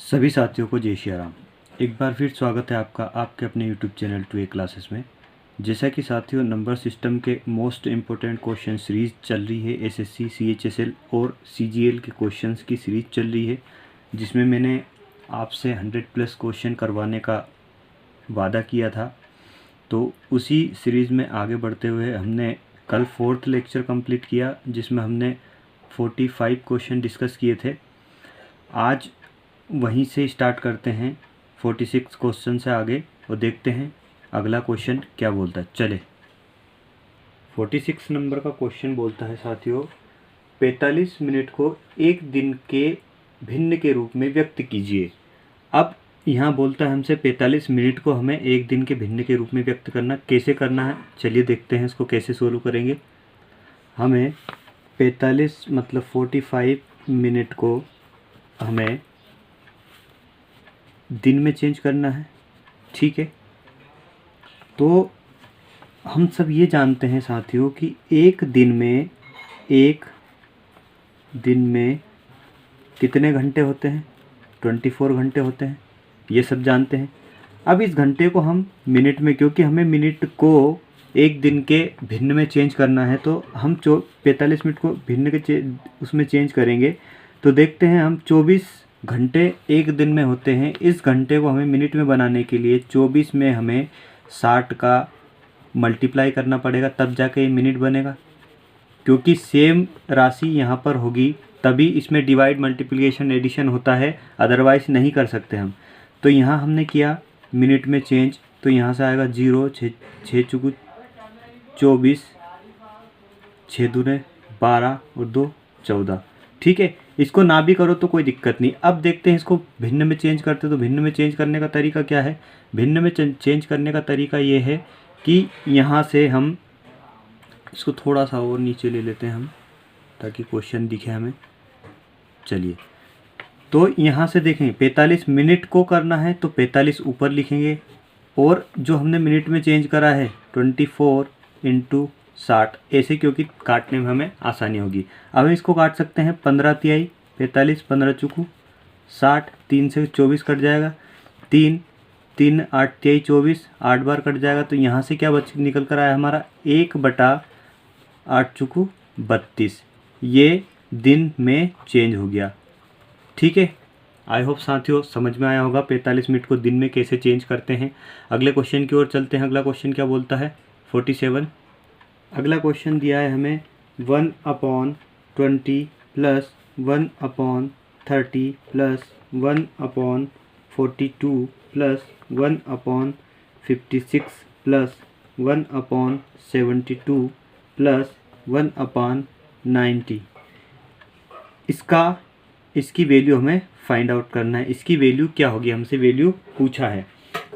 सभी साथियों को जय श्री राम। एक बार फिर स्वागत है आपका आपके अपने यूट्यूब चैनल 2A क्लासेस में। जैसा कि साथियों नंबर सिस्टम के मोस्ट इम्पोर्टेंट क्वेश्चन सीरीज़ चल रही है, एसएससी सीएचएसएल और सीजीएल के क्वेश्चंस की सीरीज़ चल रही है, जिसमें मैंने आपसे 100+ क्वेश्चन करवाने का वादा किया था। तो उसी सीरीज़ में आगे बढ़ते हुए हमने कल 4th लेक्चर कंप्लीट किया, जिसमें हमने 45 क्वेश्चन डिस्कस किए थे। आज वहीं से स्टार्ट करते हैं 46 क्वेश्चन से आगे और देखते हैं अगला क्वेश्चन क्या बोलता है। चले, 46 नंबर का क्वेश्चन बोलता है साथियों, 45 मिनट को एक दिन के भिन्न के रूप में व्यक्त कीजिए। अब यहाँ बोलता है हमसे 45 मिनट को हमें एक दिन के भिन्न के रूप में व्यक्त करना, कैसे करना है चलिए देखते हैं इसको कैसे सोल्व करेंगे। हमें 45 मतलब 45 मिनट को हमें दिन में चेंज करना है, ठीक है। तो हम सब ये जानते हैं साथियों कि एक दिन में कितने घंटे होते हैं, 24 घंटे होते हैं, ये सब जानते हैं। अब इस घंटे को हम मिनट में, क्योंकि हमें मिनट को एक दिन के भिन्न में चेंज करना है, तो हम 45 मिनट को भिन्न के उसमें चेंज करेंगे। तो देखते हैं हम 24 घंटे एक दिन में होते हैं। इस घंटे को हमें मिनट में बनाने के लिए 24 में हमें 60 का मल्टीप्लाई करना पड़ेगा, तब जाके ये मिनट बनेगा। क्योंकि सेम राशि यहाँ पर होगी तभी इसमें डिवाइड मल्टीप्लिकेशन एडिशन होता है, अदरवाइज नहीं कर सकते हम। तो यहाँ हमने किया मिनट में चेंज, तो यहाँ से आएगा 0, 6 चुकू 24, 6 दूने 12 और 2 14, ठीक है। इसको ना भी करो तो कोई दिक्कत नहीं। अब देखते हैं इसको भिन्न में चेंज करते, तो भिन्न में चेंज करने का तरीका क्या है। भिन्न में चेंज करने का तरीका ये है कि यहाँ से हम इसको थोड़ा सा और नीचे ले लेते हैं हम, ताकि क्वेश्चन दिखे हमें। चलिए, तो यहाँ से देखें 45 मिनट को करना है तो 45 ऊपर लिखेंगे, और जो हमने मिनट में चेंज करा है 24 × 60 ऐसे, क्योंकि काटने में हमें आसानी होगी। अब हम इसको काट सकते हैं 15 तिहाई 45, 15 चुकू 60, 3 से 24 कट जाएगा, 3 3 8 तिहाई 24, 8 बार कट जाएगा। तो यहाँ से क्या निकल कर आया हमारा 1/8 चुकू 32, ये दिन में चेंज हो गया, ठीक है। आई होप साथियों समझ में आया होगा 45 मिनट को दिन में कैसे चेंज करते हैं। अगले क्वेश्चन की ओर चलते हैं। अगला क्वेश्चन क्या बोलता है 47। अगला क्वेश्चन दिया है हमें 1/20 + 1/30 + 1/42 + 1/56 + 1/72 + 1/90। इसकी वैल्यू हमें फाइंड आउट करना है। इसकी वैल्यू क्या होगी, हमसे वैल्यू पूछा है।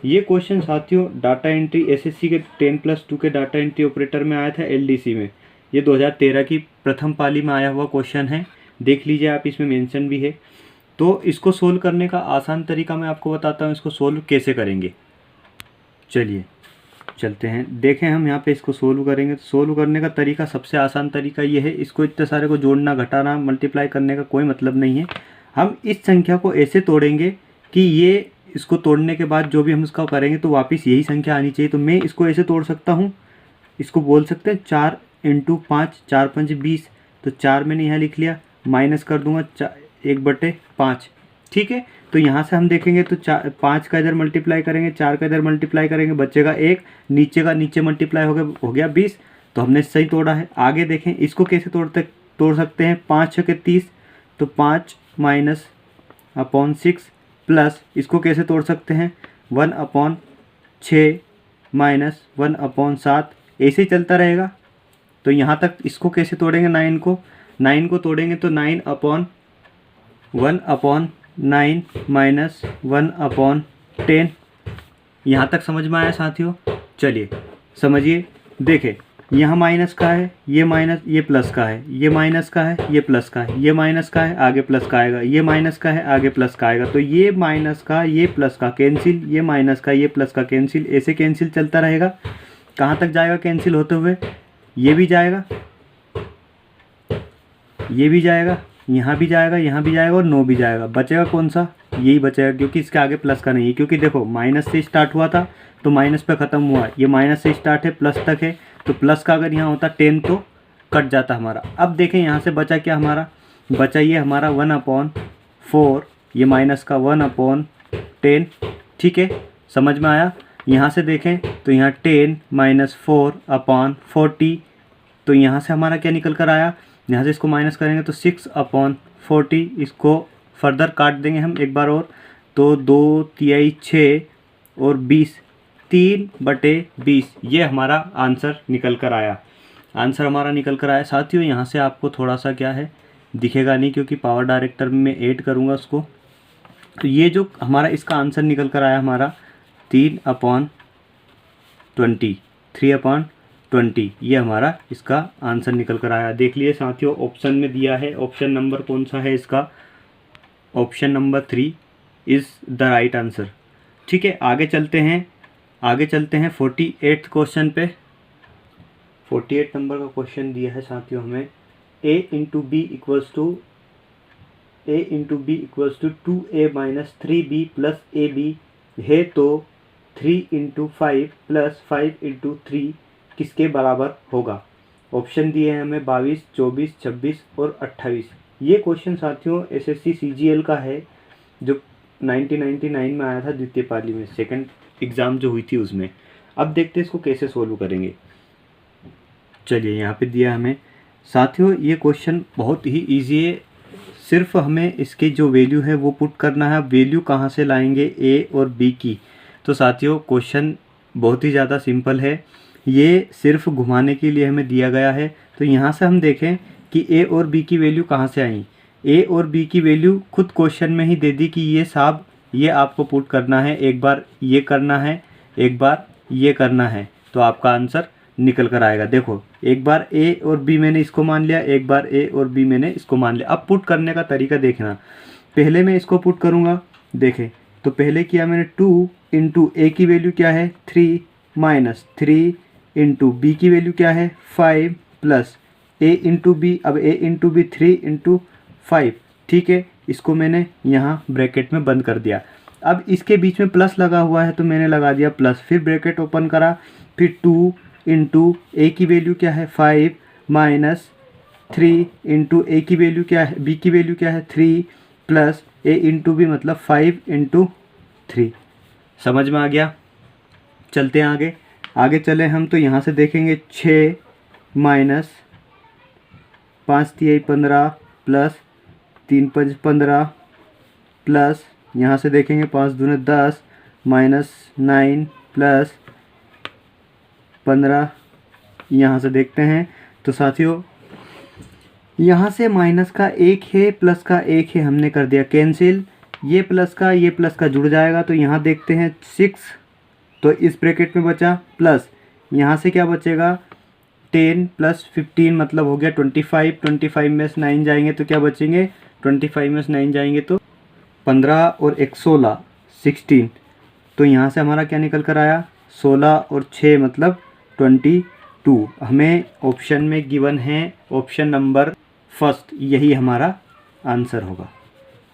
ये क्वेश्चन साथियों डाटा एंट्री एसएससी के 10+2 के डाटा एंट्री ऑपरेटर में आया था, एलडीसी में। ये 2013 की प्रथम पाली में आया हुआ क्वेश्चन है, देख लीजिए आप, इसमें मेंशन भी है। तो इसको सोल्व करने का आसान तरीका मैं आपको बताता हूँ, इसको सोल्व कैसे करेंगे। चलिए चलते हैं, देखें हम यहाँ पे इसको सोल्व करेंगे। तो सोल्व करने का तरीका, सबसे आसान तरीका ये है, इसको इतने सारे को जोड़ना, घटाना, मल्टीप्लाई करने का कोई मतलब नहीं है। हम इस संख्या को ऐसे तोड़ेंगे कि ये, इसको तोड़ने के बाद जो भी हम इसका करेंगे तो वापस यही संख्या आनी चाहिए। तो मैं इसको ऐसे तोड़ सकता हूँ, इसको बोल सकते हैं 4 × 5, 4 × 5 = 20। तो 4 मैंने यहाँ लिख लिया, माइनस कर दूंगा 1/5, ठीक है। तो यहाँ से हम देखेंगे तो 5 का इधर मल्टीप्लाई करेंगे, 4 का इधर मल्टीप्लाई करेंगे, बचेगा 1, नीचे का नीचे मल्टीप्लाई हो गया 20। तो हमने सही तोड़ा है। आगे देखें इसको कैसे तोड़ सकते हैं। 5 × 6 = 30, तो 5 - 6 प्लस, इसको कैसे तोड़ सकते हैं 1/6 - 1/7, ऐसे ही चलता रहेगा। तो यहाँ तक इसको कैसे तोड़ेंगे, 9 को तोड़ेंगे तो 9/1/9 - 1/10। यहाँ तक समझ में आया साथियों। चलिए समझिए, देखें यहाँ माइनस का है, ये माइनस, ये प्लस का है, ये माइनस का है, ये प्लस का है, ये माइनस का है, आगे प्लस का आएगा, ये माइनस का है, आगे प्लस का आएगा। तो ये माइनस का ये प्लस का कैंसिल, ये माइनस का ये प्लस का कैंसिल, ऐसे कैंसिल चलता रहेगा। कहाँ तक जाएगा कैंसिल होते हुए, ये भी जाएगा, ये भी जाएगा, यहाँ भी जाएगा, यहाँ भी जाएगा और 9 भी जाएगा। बचेगा कौन सा यही बचेगा, क्योंकि इसके आगे प्लस का नहीं है, क्योंकि देखो माइनस से स्टार्ट हुआ था तो माइनस पे ख़त्म हुआ, ये माइनस से स्टार्ट है प्लस तक है, तो प्लस का अगर यहाँ होता 10 तो कट जाता हमारा। अब देखें यहाँ से बचा क्या हमारा, बचा ये हमारा 1/4, ये माइनस का 1/10। ठीक है, समझ में आया। यहाँ से देखें तो यहाँ 10 - 4/40, तो यहाँ से हमारा क्या निकल कर आया, यहाँ से इसको माइनस करेंगे तो 6/40, इसको फर्दर काट देंगे हम एक बार और, तो 2 तिहाई 6 और 20, 3/20, ये हमारा आंसर निकल कर आया। आंसर हमारा निकल कर आया साथियों। यहाँ से आपको थोड़ा सा क्या है दिखेगा नहीं, क्योंकि पावर डायरेक्टर में ऐड करूँगा उसको। तो ये जो हमारा इसका आंसर निकल कर आया हमारा 3/20, 3/20, ये हमारा इसका आंसर निकल कर आया। देख लिए साथियों, ऑप्शन में दिया है, ऑप्शन नंबर कौन सा है इसका, option number 3 is the right answer. ठीक है, आगे चलते हैं 48 क्वेश्चन पे। 48 नंबर का क्वेश्चन दिया है साथियों हमें, a into B equals to 2a - 3b plus ab है, तो 3 × 5 प्लस 5 × 3 किसके बराबर होगा। ऑप्शन दिए हैं हमें 22, 24, 26 और 28। ये क्वेश्चन साथियों एसएससी सीजीएल का है, जो 1999 में आया था, द्वितीय पाली में, सेकंड एग्ज़ाम जो हुई थी उसमें। अब देखते हैं इसको कैसे सोल्व करेंगे। चलिए, यहाँ पे दिया हमें साथियों, ये क्वेश्चन बहुत ही इजी है, सिर्फ हमें इसकी जो वैल्यू है वो पुट करना है। वैल्यू कहाँ से लाएंगे, ए और बी की। तो साथियों क्वेश्चन बहुत ही ज़्यादा सिंपल है, ये सिर्फ घुमाने के लिए हमें दिया गया है। तो यहाँ से हम देखें कि ए और बी की वैल्यू कहाँ से आई। ए और बी की वैल्यू खुद क्वेश्चन में ही दे दी कि ये साहब ये आपको पुट करना है, एक बार ये करना है, एक बार ये करना है, तो आपका आंसर निकल कर आएगा। देखो, एक बार ए और बी मैंने इसको मान लिया, एक बार ए और बी मैंने इसको मान लिया। अब पुट करने का तरीका देखना, पहले मैं इसको पुट करूँगा। देखें तो पहले किया मैंने 2 × ए की वैल्यू क्या है 3 माइनस 3 × बी की वैल्यू क्या है 5 प्लस ए × बी। अब ए × बी 3 × 5, ठीक है, इसको मैंने यहाँ ब्रैकेट में बंद कर दिया। अब इसके बीच में प्लस लगा हुआ है तो मैंने लगा दिया प्लस, फिर ब्रैकेट ओपन करा, फिर 2 × ए की वैल्यू क्या है 5 माइनस 3 × ए की वैल्यू क्या है, बी की वैल्यू क्या है 3 प्लस ए × बी मतलब 5 × 3। समझ में आ गया। चलते हैं आगे चले हम, तो यहाँ से देखेंगे 6 माइनस 5 तिहाई 15 प्लस 3 × 5 15 प्लस यहाँ से देखेंगे 5 दूने 10 माइनस 9 प्लस 15। यहाँ से देखते हैं तो साथियों यहाँ से माइनस का 1 है, प्लस का 1 है, हमने कर दिया कैंसिल। ये प्लस का जुड़ जाएगा, तो यहाँ देखते हैं 6, तो इस ब्रैकेट में बचा प्लस, यहाँ से क्या बचेगा 10 प्लस 15 मतलब हो गया 25। 25 में से 9 जाएंगे तो क्या बचेंगे, 25 में से 9 जाएंगे तो 15 और 1 16, 16। तो यहाँ से हमारा क्या निकल कर आया 16 और 6 मतलब 22। हमें ऑप्शन में गिवन है ऑप्शन नंबर फर्स्ट, यही हमारा आंसर होगा।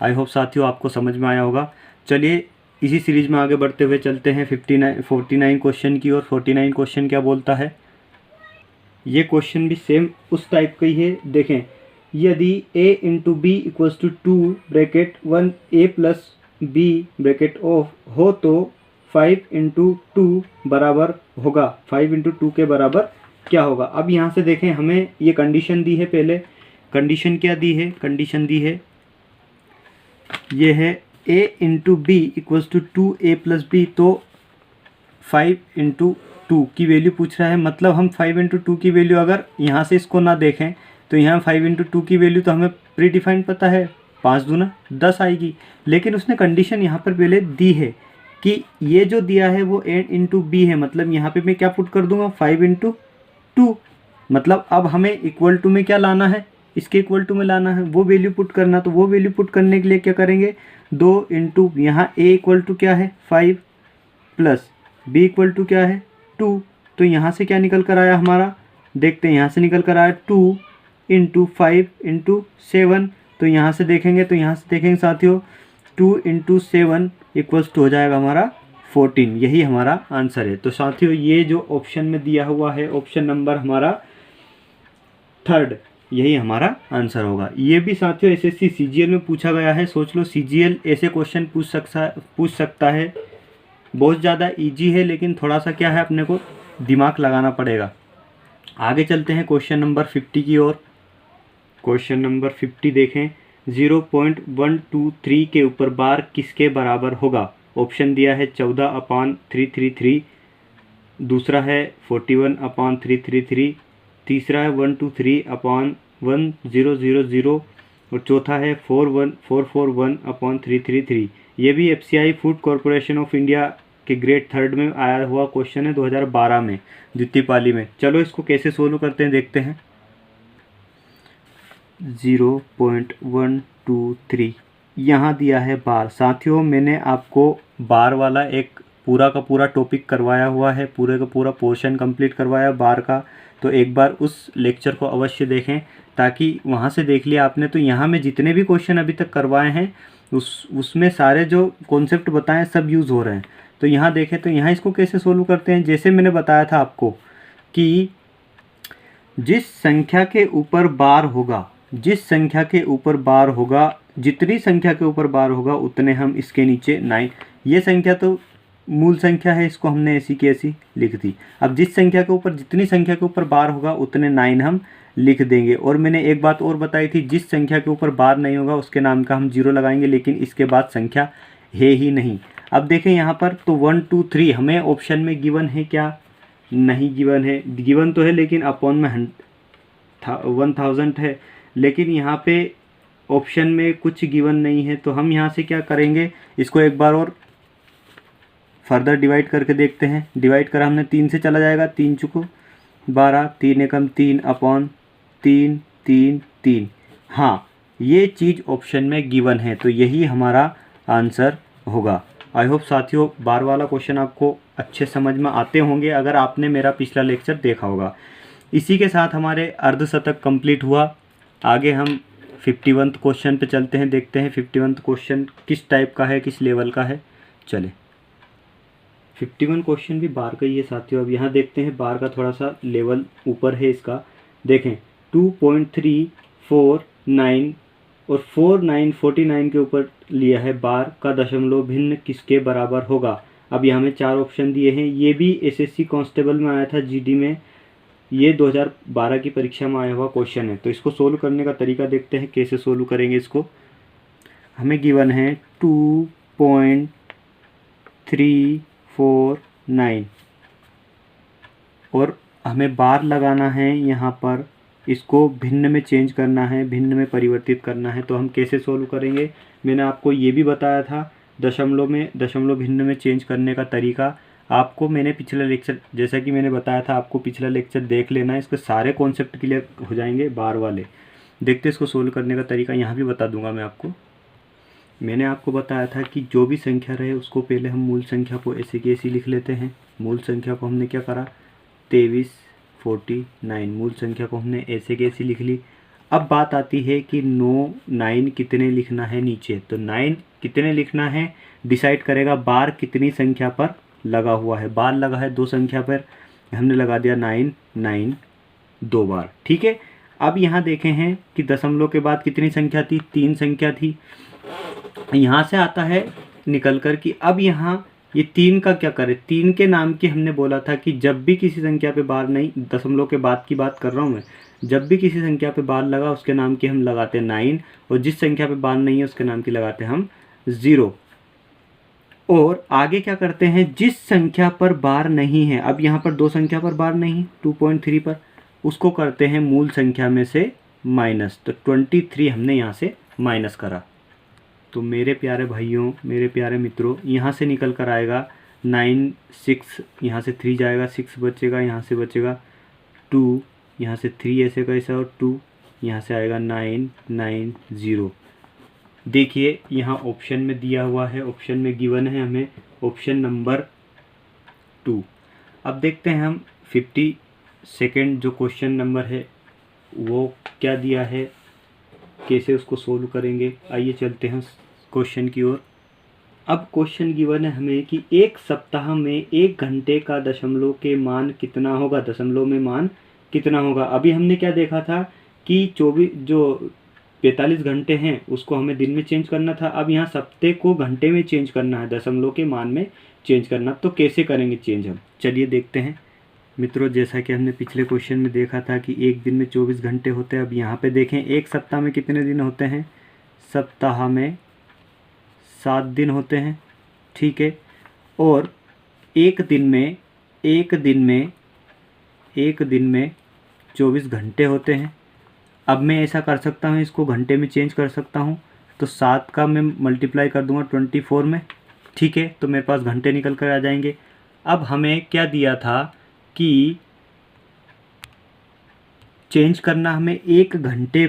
आई होप साथियों आपको समझ में आया होगा। चलिए इसी सीरीज में आगे बढ़ते हुए चलते हैं 49 क्वेश्चन की ओर। 49 क्वेश्चन क्या बोलता है, ये क्वेश्चन भी सेम उस टाइप का ही है। देखें, यदि a × b = 2 bracket 1 a plus b bracket of हो तो 5 × 2 बराबर होगा, 5 × 2 के बराबर क्या होगा। अब यहाँ से देखें, हमें ये कंडीशन दी है, पहले कंडीशन क्या दी है, कंडीशन दी है ये है a × b = 2a + b, तो 5 × 2 की वैल्यू पूछ रहा है। मतलब हम 5 × 2 की वैल्यू अगर यहाँ से इसको ना देखें तो यहाँ 5 × 2 की वैल्यू तो हमें प्री डिफाइंड पता है, 5 दूना 10 आएगी। लेकिन उसने कंडीशन यहाँ पर पहले दी है कि ये जो दिया है वो a × b है, मतलब यहाँ पे मैं क्या पुट कर दूंगा 5 × 2। मतलब अब हमें इक्वल टू में क्या लाना है, इसके इक्वल टू में लाना है, वो वैल्यू पुट करना। तो वो वैल्यू पुट करने के लिए क्या करेंगे 2 × यहाँ a = क्या है 5 प्लस b = क्या है 2। तो यहाँ से क्या निकल कर आया हमारा, देखते हैं, यहाँ से निकल कर आया 2 × 5 × 7। तो यहाँ से देखेंगे साथियों 2 इंटू 7 इक्वल्स टू हो जाएगा हमारा 14। यही हमारा आंसर है। तो साथियों ये जो ऑप्शन में दिया हुआ है ऑप्शन नंबर हमारा 3, यही हमारा आंसर होगा। ये भी साथियों एसएससी सीजीएल में पूछा गया है। सोच लो सीजीएल ऐसे क्वेश्चन पूछ सकता है। बहुत ज़्यादा इजी है, लेकिन थोड़ा सा क्या है, अपने को दिमाग लगाना पड़ेगा। आगे चलते हैं क्वेश्चन नंबर 50 की ओर। क्वेश्चन नंबर 50 देखें। 0.123 के ऊपर बार किसके बराबर होगा? ऑप्शन दिया है 14/333, दूसरा है 41/333, तीसरा है 123/1000 और चौथा है 441/333। ये भी FCI food corporation of India के ग्रेड 3 में आया हुआ क्वेश्चन है 2012 में, द्वितीय पाली में। चलो इसको कैसे सोल्व करते हैं देखते हैं। 0.123 यहाँ दिया है बार। साथियों मैंने आपको बार वाला एक पूरा का पूरा टॉपिक करवाया हुआ है, पूरे का पूरा पोर्शन कंप्लीट करवाया बार का। तो एक बार उस लेक्चर को अवश्य देखें, ताकि वहाँ से देख लिया आपने तो यहाँ में जितने भी क्वेश्चन अभी तक करवाए हैं उसमें सारे जो कॉन्सेप्ट बताएं सब यूज़ हो रहे हैं। तो यहाँ देखें तो यहाँ इसको कैसे सोल्व करते हैं। जैसे मैंने बताया था आपको कि जिस संख्या के ऊपर बार होगा, जिस संख्या के ऊपर बार होगा, जितनी संख्या के ऊपर बार होगा उतने हम इसके नीचे 9, ये संख्या तो मूल संख्या है, इसको हमने ऐसी की ऐसी लिख दी। अब जिस संख्या के ऊपर जितनी संख्या के ऊपर बार होगा उतने 9 हम लिख देंगे। और मैंने एक बात और बताई थी, जिस संख्या के ऊपर बार नहीं होगा उसके नाम का हम 0 लगाएंगे, लेकिन इसके बाद संख्या है ही नहीं। अब देखें यहाँ पर तो 1 2 3 हमें ऑप्शन में गिवन है क्या? नहीं गिवन है। गिवन तो है लेकिन अपॉन में 1000 है, लेकिन यहाँ पे ऑप्शन में कुछ गिवन नहीं है। तो हम यहाँ से क्या करेंगे, इसको एक बार और फर्दर डिवाइड करके देखते हैं। डिवाइड करा हमने 3 से चला जाएगा, 3 चुको 12, 3 एकम 3 अपॉन 3 3 3। हाँ ये चीज़ ऑप्शन में गिवन है, तो यही हमारा आंसर होगा। आई होप साथियों बार वाला क्वेश्चन आपको अच्छे समझ में आते होंगे अगर आपने मेरा पिछला लेक्चर देखा होगा। इसी के साथ हमारे अर्धशतक कंप्लीट हुआ। आगे हम 51 क्वेश्चन पे चलते हैं, देखते हैं 51 क्वेश्चन किस टाइप का है, किस लेवल का है। चले 51 क्वेश्चन भी बार का ही है साथियों। अब यहाँ देखते हैं बार का थोड़ा सा लेवल ऊपर है इसका। देखें 2.349 और 49 के ऊपर लिया है बार का दशमलव भिन्न किसके बराबर होगा। अब यहाँ में 4 ऑप्शन दिए हैं। ये भी एसएससी कांस्टेबल में आया था, जीडी में, ये 2012 की परीक्षा में आया हुआ क्वेश्चन है। तो इसको सोल्व करने का तरीका देखते हैं कैसे सोल्व करेंगे इसको। हमें गिवन है 2.349 और हमें बार लगाना है यहाँ पर, इसको भिन्न में चेंज करना है, भिन्न में परिवर्तित करना है। तो हम कैसे सोल्व करेंगे, मैंने आपको ये भी बताया था दशमलव भिन्न में चेंज करने का तरीका। आपको मैंने पिछला लेक्चर, जैसा कि मैंने बताया था आपको पिछला लेक्चर देख लेना है, इसके सारे कॉन्सेप्ट क्लियर हो जाएंगे बार वाले। देखते इसको सोल्व करने का तरीका यहाँ भी बता दूंगा मैं आपको। मैंने आपको बताया था कि जो भी संख्या रहे उसको पहले हम मूल संख्या को ऐसे की ऐसी लिख लेते हैं। मूल संख्या को हमने क्या करा 2349, मूल संख्या को हमने ऐसे की ऐसी लिख ली। अब बात आती है कि 9 कितने लिखना है नीचे। तो 9 कितने लिखना है डिसाइड करेगा बार कितनी संख्या पर लगा हुआ है। बार लगा है 2 संख्या पर, हमने लगा दिया 9 2 बार, ठीक है। अब यहाँ देखे हैं कि दशमलव के बाद कितनी संख्या थी, 3 संख्या थी। यहाँ से आता है निकल कर कि अब यहाँ ये 3 का क्या करें। 3 के नाम की हमने बोला था कि जब भी किसी संख्या पे बार नहीं, दशमलव के बाद की बात कर रहा हूँ मैं, जब भी किसी संख्या पे बार लगा उसके नाम की हम लगाते हैं 9, और जिस संख्या पे बार नहीं है उसके नाम की लगाते हैं हम 0। और आगे क्या करते हैं, जिस संख्या पर बार नहीं है, अब यहाँ पर 2 संख्या पर बार नहीं 2.3 पर, उसको करते हैं मूल संख्या में से माइनस। तो 23 हमने यहाँ से माइनस करा। तो मेरे प्यारे भाइयों, मेरे प्यारे मित्रों, यहाँ से निकल कर आएगा 9 6, यहाँ से 3 जाएगा 6 बचेगा, यहाँ से बचेगा 2, यहाँ से 3 ऐसे का ऐसा और 2, यहाँ से आएगा 990। देखिए यहाँ ऑप्शन में दिया हुआ है, ऑप्शन में गिवन है हमें ऑप्शन नंबर 2। अब देखते हैं हम 52 जो क्वेश्चन नंबर है वो क्या दिया है, कैसे उसको सोल्व करेंगे। आइए चलते हैं क्वेश्चन की ओर। अब क्वेश्चन गिवन है हमें कि एक सप्ताह में 1 घंटे का दशमलव के मान कितना होगा, दशमलव में मान कितना होगा। अभी हमने क्या देखा था कि 45 घंटे हैं उसको हमें दिन में चेंज करना था। अब यहाँ सप्ताह को घंटे में चेंज करना है, दशमलव के मान में चेंज करना। तो कैसे करेंगे चेंज हम, चलिए देखते हैं मित्रों। जैसा कि हमने पिछले क्वेश्चन में देखा था कि एक दिन में 24 घंटे होते हैं। अब यहाँ पे देखें एक सप्ताह में कितने दिन होते हैं, सप्ताह में 7 दिन होते हैं, ठीक है। और एक दिन में 24 घंटे होते हैं। अब मैं ऐसा कर सकता हूँ, इसको घंटे में चेंज कर सकता हूँ। तो 7 का मैं मल्टीप्लाई कर दूंगा 24 में, ठीक है। तो मेरे पास घंटे निकल कर आ जाएंगे। अब हमें क्या दिया था कि चेंज करना हमें एक घंटे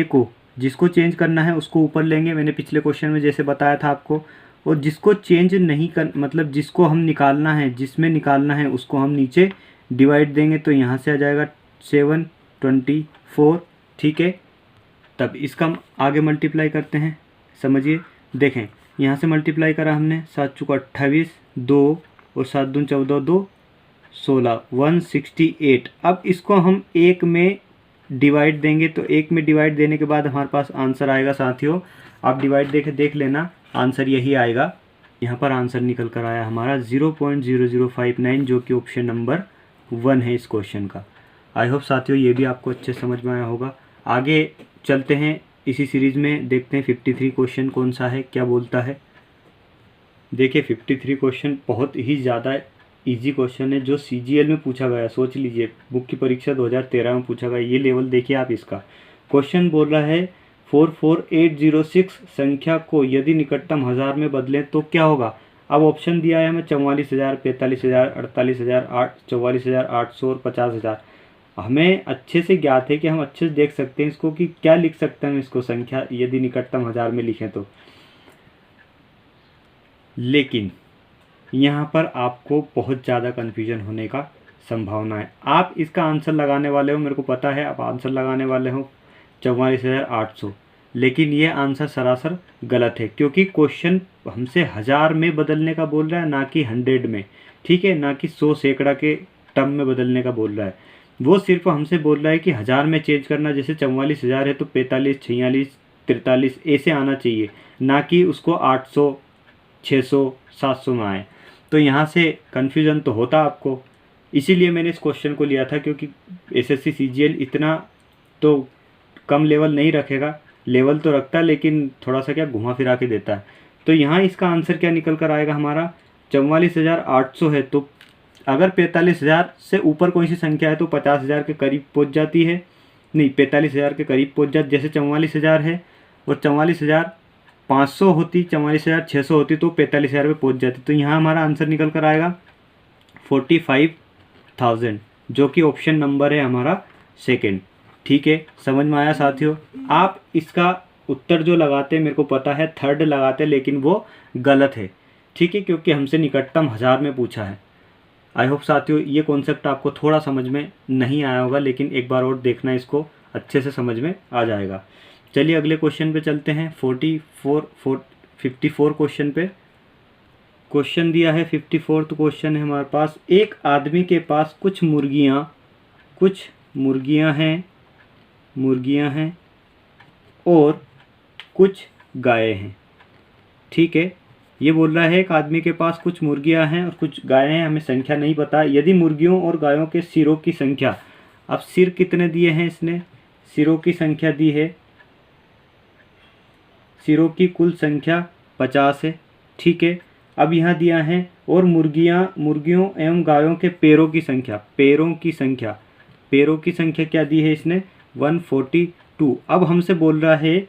को जिसको चेंज करना है उसको ऊपर लेंगे, मैंने पिछले क्वेश्चन में जैसे बताया था आपको। और जिसको चेंज नहीं कर मतलब जिसको हम निकालना है, जिसमें निकालना है उसको हम नीचे डिवाइड देंगे। तो यहाँ से आ जाएगा 724, ठीक है। तब इसका हम आगे मल्टीप्लाई करते हैं, समझिए। देखें यहाँ से मल्टीप्लाई करा हमने, 7 चुका 28, 2 और 7 दूनी 14, 2 16, 168। अब इसको हम एक में डिवाइड देंगे। तो एक में डिवाइड देने के बाद हमारे पास आंसर आएगा साथियों। आप डिवाइड देख लेना, आंसर यही आएगा। यहाँ पर आंसर निकल कर आया हमारा 0.0059, जो कि ऑप्शन नंबर 1 है इस क्वेश्चन का। आई होप साथियों ये भी आपको अच्छे समझ में आया होगा। आगे चलते हैं इसी सीरीज़ में, देखते हैं 53 क्वेश्चन कौन सा है, क्या बोलता है। देखिए 53 क्वेश्चन बहुत ही ज़्यादा इजी क्वेश्चन है जो CGL में पूछा गया। सोच लीजिए बुक की परीक्षा 2013 में पूछा गया। ये लेवल देखिए आप इसका। क्वेश्चन बोल रहा है 44806 संख्या को यदि निकटतम हज़ार में बदलें तो क्या होगा। अब ऑप्शन दिया है हमें 44,000, 45,000, 48,000, 44,800 और 50,000। हमें अच्छे से ज्ञात है कि हम अच्छे से देख सकते हैं इसको कि क्या लिख सकते हैं इसको, संख्या यदि निकटतम हज़ार में लिखें तो। लेकिन यहाँ पर आपको बहुत ज़्यादा कन्फ्यूजन होने का संभावना है। आप इसका आंसर लगाने वाले हो, मेरे को पता है आप आंसर लगाने वाले हो 44,800, लेकिन ये आंसर सरासर गलत है। क्योंकि क्वेश्चन हमसे हज़ार में बदलने का बोल रहा है, ना कि 100 में, ठीक है, ना कि 100 सैकड़ा के टर्म में बदलने का बोल रहा है। वो सिर्फ हमसे बोल रहा है कि हज़ार में चेंज करना। जैसे 44,000 है तो 45, 46, 43 ऐसे आना चाहिए, ना कि उसको 800, 600, 700 में आए। तो यहाँ से कन्फ्यूज़न तो होता आपको, इसीलिए मैंने इस क्वेश्चन को लिया था। क्योंकि SSC CGL इतना तो कम लेवल नहीं रखेगा, लेवल तो रखता है लेकिन थोड़ा सा क्या घुमा फिरा के देता है। तो यहाँ इसका आंसर क्या निकल कर आएगा हमारा 44,800 है। तो अगर 45,000 से ऊपर कोई सी संख्या है तो 50,000 के करीब पहुँच जाती है, नहीं 45,000 के करीब पहुँच जाती। जैसे 44,000 है और 44,500 होती, 44,600 होती तो 45,000 पे पहुँच जाती। तो यहाँ हमारा आंसर निकल कर आएगा 45,000, जो कि ऑप्शन नंबर है हमारा सेकंड। ठीक है, समझ में आया साथियों। आप इसका उत्तर जो लगाते हैं, मेरे को पता है थर्ड लगाते हैं, लेकिन वो गलत है, ठीक है, क्योंकि हमसे निकटतम हज़ार में पूछा है। आई होप साथियों ये कॉन्सेप्ट आपको थोड़ा समझ में नहीं आया होगा, लेकिन एक बार और देखना, इसको अच्छे से समझ में आ जाएगा। चलिए अगले क्वेश्चन पे चलते हैं। 54 क्वेश्चन पे क्वेश्चन दिया है। 54th क्वेश्चन है हमारे पास। एक आदमी के पास कुछ मुर्गियां हैं और कुछ गायें हैं, ठीक है। ये बोल रहा है एक आदमी के पास कुछ मुर्गियां हैं और कुछ गायें हैं, हमें संख्या नहीं पता। यदि मुर्गियों और गायों के सिरों की संख्या, अब सिर कितने दिए हैं इसने, सिरों की संख्या दी है, सिरों की कुल संख्या 50 है, ठीक है। अब यहाँ दिया है और मुर्गियों एवं गायों के पैरों की संख्या क्या दी है इसने, 142। अब हमसे बोल रहा है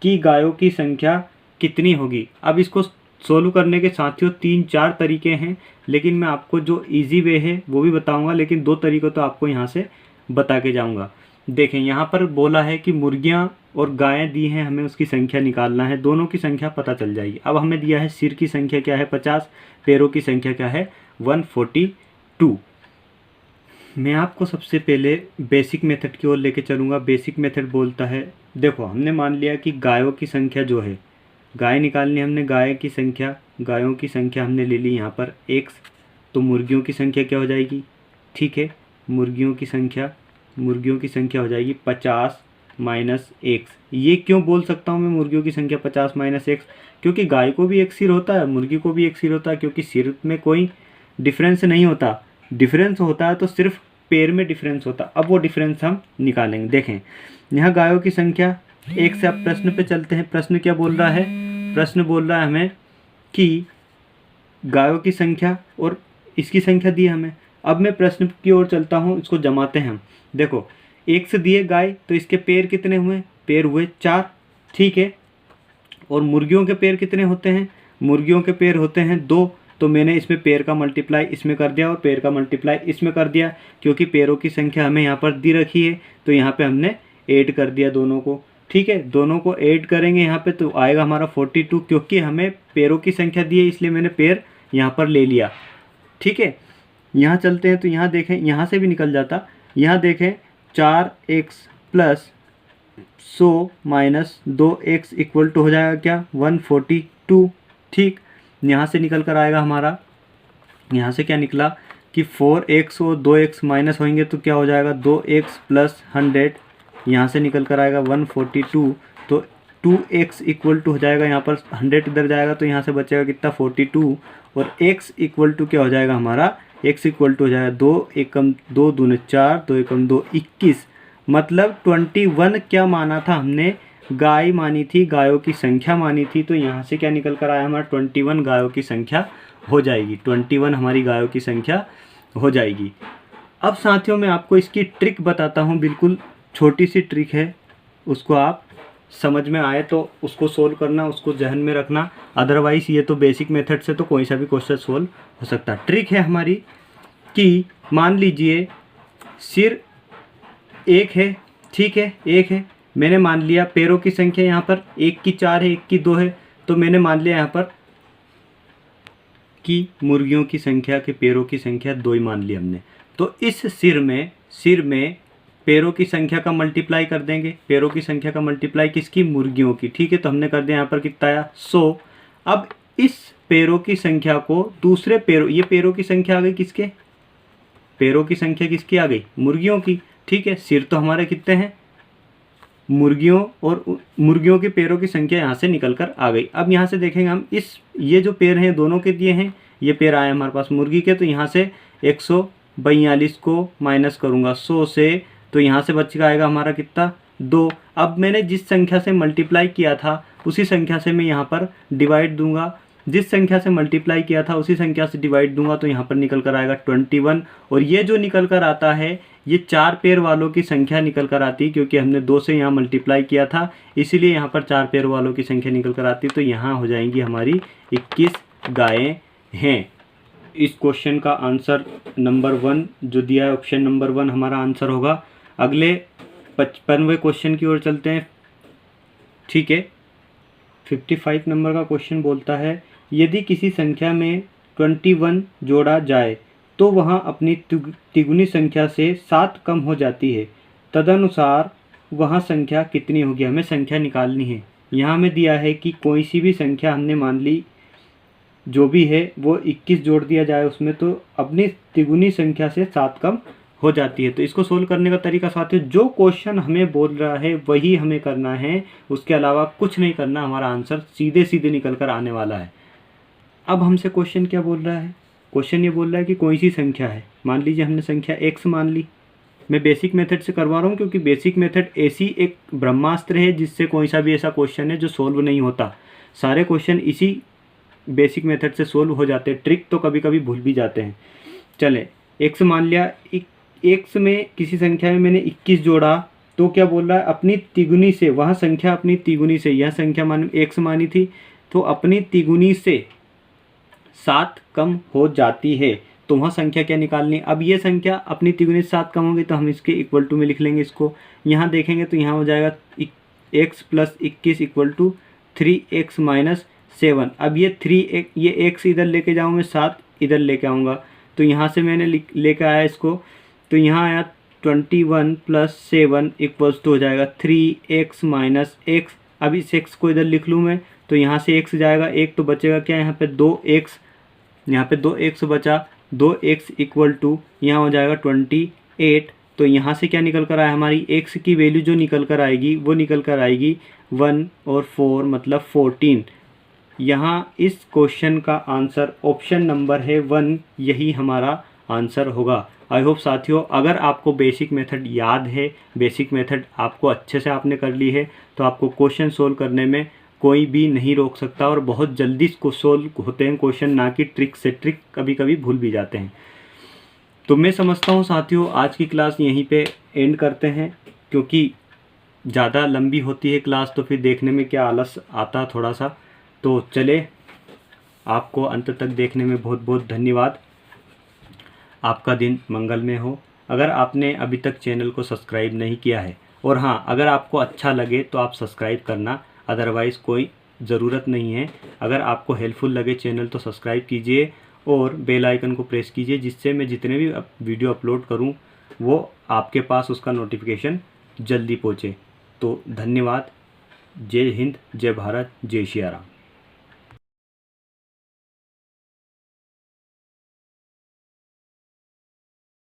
कि गायों की संख्या कितनी होगी। अब इसको सोल्व करने के साथियों 3-4 तरीके हैं, लेकिन मैं आपको जो इजी वे है वो भी बताऊंगा, लेकिन 2 तरीकों तो आपको यहाँ से बता के जाऊंगा। देखें यहाँ पर बोला है कि मुर्गियाँ और गायें दी हैं, हमें उसकी संख्या निकालना है, दोनों की संख्या पता चल जाएगी। अब हमें दिया है सिर की संख्या क्या है 50, पैरों की संख्या क्या है 142। मैं आपको सबसे पहले बेसिक मेथड की ओर लेके चलूँगा। बेसिक मेथड बोलता है, देखो हमने मान लिया कि गायों की संख्या जो है गाय निकालनी हमने, गाय की संख्या, गायों की संख्या हमने ले ली यहाँ पर x, तो मुर्गियों की संख्या क्या हो जाएगी, ठीक है, मुर्गियों की संख्या हो जाएगी 50 माइनस एक्स। ये क्यों बोल सकता हूँ मैं मुर्गियों की संख्या 50 माइनस एक्स, क्योंकि गाय को भी एक सिर होता है, मुर्गी को भी एक सिर होता है, क्योंकि सिर में कोई डिफरेंस नहीं होता, डिफरेंस होता है तो सिर्फ पैर में डिफरेंस होता। अब वो डिफरेंस हम निकालेंगे। देखें यहाँ गायों की संख्या, एक से आप प्रश्न पे चलते हैं। प्रश्न क्या बोल रहा है, प्रश्न बोल रहा है हमें कि गायों की संख्या और इसकी संख्या दी है हमें। अब मैं प्रश्न की ओर चलता हूँ, इसको जमाते हैं हम। देखो एक से दिए गाय, तो इसके पैर कितने हुए, पैर हुए 4, ठीक है। और मुर्गियों के पैर कितने होते हैं, मुर्गियों के पैर होते हैं 2, तो मैंने इसमें पैर का मल्टीप्लाई इसमें कर दिया और पैर का मल्टीप्लाई इसमें कर दिया, क्योंकि पैरों की संख्या हमें यहाँ पर दी रखी है, तो यहाँ पे हमने ऐड कर दिया दोनों को, ठीक है। दोनों को ऐड करेंगे यहाँ पे तो आएगा हमारा 42, क्योंकि हमें पैरों की संख्या दी है इसलिए मैंने पैर यहाँ पर ले लिया, ठीक है। यहाँ चलते हैं तो यहाँ देखें, यहाँ से भी निकल जाता, यहाँ देखें 4x plus 100 minus 2x equal to हो जाएगा क्या 142, ठीक। यहाँ से निकल कर आएगा हमारा, यहाँ से क्या निकला कि 4x और 2x माइनस होंगे तो क्या हो जाएगा 2x प्लस 100, यहाँ से निकल कर आएगा 142, तो 2x इक्वल टू हो जाएगा, यहाँ पर 100 इधर जाएगा तो यहाँ से बचेगा कितना 42, और x इक्वल टू क्या हो जाएगा हमारा, x इक्वल टू हो जाएगा 2 एकम 2 दूने 4, 2 एकम 2 21, मतलब 21 क्या माना था हमने, गाय मानी थी, गायों की संख्या मानी थी, तो यहाँ से क्या निकल कर आया हमारा 21 गायों की संख्या हो जाएगी, 21 हमारी गायों की संख्या हो जाएगी। अब साथियों मैं आपको इसकी ट्रिक बताता हूँ, बिल्कुल छोटी सी ट्रिक है, उसको आप समझ में आए तो उसको सोल्व करना, उसको जहन में रखना, अदरवाइज़ ये तो बेसिक मेथड से तो कोई सा भी क्वेश्चन सोल्व हो सकता है। ट्रिक है हमारी कि मान लीजिए सिर एक है, ठीक है, एक है, मैंने मान लिया पैरों की संख्या यहाँ पर एक की 4 है, एक की 2 है, तो मैंने मान लिया यहाँ पर कि मुर्गियों की संख्या के पैरों की संख्या 2 ही मान ली हमने, तो इस सिर में पैरों की संख्या का मल्टीप्लाई कर देंगे, पैरों की संख्या का मल्टीप्लाई किसकी, मुर्गियों की, ठीक है। तो हमने कर दिया यहाँ पर कितना आया 100। अब इस पैरों की संख्या को दूसरे पैरों, ये पैरों की संख्या आ गई किसके, पैरों की संख्या किसकी आ गई, मुर्गियों की, ठीक है। सिर तो हमारे कितने हैं, मुर्गियों, और मुर्गियों के पैरों की संख्या यहाँ से निकल कर आ गई। अब यहाँ से देखेंगे हम, इस ये जो पैर हैं दोनों के दिए हैं, ये पैर आए हमारे पास मुर्गी के, तो यहाँ से 142 को माइनस करूँगा 100 से, तो यहाँ से बच का आएगा हमारा कितना 2। अब मैंने जिस संख्या से मल्टीप्लाई किया था उसी संख्या से मैं यहाँ पर डिवाइड दूंगा, जिस संख्या से मल्टीप्लाई किया था उसी संख्या से डिवाइड दूंगा, तो यहाँ पर निकल कर आएगा 21। और ये जो निकल कर आता है ये 4 पैर वालों की संख्या निकल कर आती, क्योंकि हमने 2 से यहाँ मल्टीप्लाई किया था, इसीलिए यहाँ पर 4 पैर वालों की संख्या निकल कर आती, तो यहाँ हो जाएंगी हमारी 21 गायें हैं। इस क्वेश्चन का आंसर नंबर 1 जो दिया है, ऑप्शन नंबर 1 हमारा आंसर होगा। अगले 55वें क्वेश्चन की ओर चलते हैं, ठीक है। 55 नंबर का क्वेश्चन बोलता है, यदि किसी संख्या में 21 जोड़ा जाए तो वह अपनी तिगुनी संख्या से 7 कम हो जाती है, तदनुसार वह संख्या कितनी होगी। हमें संख्या निकालनी है। यहाँ हमें दिया है कि कोई सी भी संख्या हमने मान ली जो भी है वो 21 जोड़ दिया जाए उसमें, तो अपनी तिगुनी संख्या से 7 कम हो जाती है। तो इसको सोल्व करने का तरीका साथियों, जो क्वेश्चन हमें बोल रहा है वही हमें करना है, उसके अलावा कुछ नहीं करना, हमारा आंसर सीधे सीधे निकल कर आने वाला है। अब हमसे क्वेश्चन क्या बोल रहा है, क्वेश्चन ये बोल रहा है कि कोई सी संख्या है, मान लीजिए हमने संख्या x मान ली। मैं बेसिक मेथड से करवा रहा हूँ, क्योंकि बेसिक मेथड ऐसी एक ब्रह्मास्त्र है जिससे कोई सा भी ऐसा क्वेश्चन है जो सोल्व नहीं होता, सारे क्वेश्चन इसी बेसिक मेथड से सोल्व हो जाते हैं। ट्रिक तो कभी कभी भूल भी जाते हैं। चले x मान लिया, x में किसी संख्या में मैंने 21 जोड़ा, तो क्या बोल रहा है अपनी तिगुनी से, वह संख्या अपनी तिगुनी से, यह संख्या मान x मानी थी तो अपनी तिगुनी से 7 कम हो जाती है, तो वह संख्या क्या निकालनी। अब ये संख्या अपनी तिगुनी से 7 कम होगी तो हम इसके इक्वल टू में लिख लेंगे इसको। यहाँ देखेंगे तो यहाँ हो जाएगा x plus 21 equal to 3x minus 7। अब ये 3 ये x इधर लेके जाऊँ मैं, 7 इधर लेके आऊँगा, तो यहाँ से मैंने लेके आया इसको, तो यहाँ आया 21 प्लस 7 इक्वल्स टू हो जाएगा 3x माइनस x। अब इस x को इधर लिख लूँ मैं, तो यहाँ से x जाएगा, एक तो बचेगा क्या, यहाँ पे 2x, यहाँ पे 2x बचा, 2x इक्वल टू यहाँ हो जाएगा 28। तो यहाँ से क्या निकल कर आया, हमारी x की वैल्यू जो निकल कर आएगी वो निकल कर आएगी 1 और 4 मतलब 14। यहाँ इस क्वेश्चन का आंसर ऑप्शन नंबर है 1, यही हमारा आंसर होगा। आई होप साथियों, अगर आपको बेसिक मेथड याद है, बेसिक मेथड आपको अच्छे से आपने कर ली है, तो आपको क्वेश्चन सोल्व करने में कोई भी नहीं रोक सकता और बहुत जल्दी इसको सोल्व होते हैं क्वेश्चन, ना कि ट्रिक से ट्रिक कभी कभी भूल भी जाते हैं। तो मैं समझता हूँ साथियों आज की क्लास यहीं पे एंड करते हैं, क्योंकि ज़्यादा लंबी होती है क्लास तो फिर देखने में क्या आलस आता थोड़ा सा। तो चले, आपको अंत तक देखने में बहुत बहुत धन्यवाद। आपका दिन मंगलमय हो। अगर आपने अभी तक चैनल को सब्सक्राइब नहीं किया है, और हाँ, अगर आपको अच्छा लगे तो आप सब्सक्राइब करना, अदरवाइज़ कोई ज़रूरत नहीं है। अगर आपको हेल्पफुल लगे चैनल तो सब्सक्राइब कीजिए और बेल आइकन को प्रेस कीजिए, जिससे मैं जितने भी वीडियो अपलोड करूँ वो आपके पास उसका नोटिफिकेशन जल्दी पहुँचे। तो धन्यवाद। जय हिंद, जय भारत, जय श्री राम।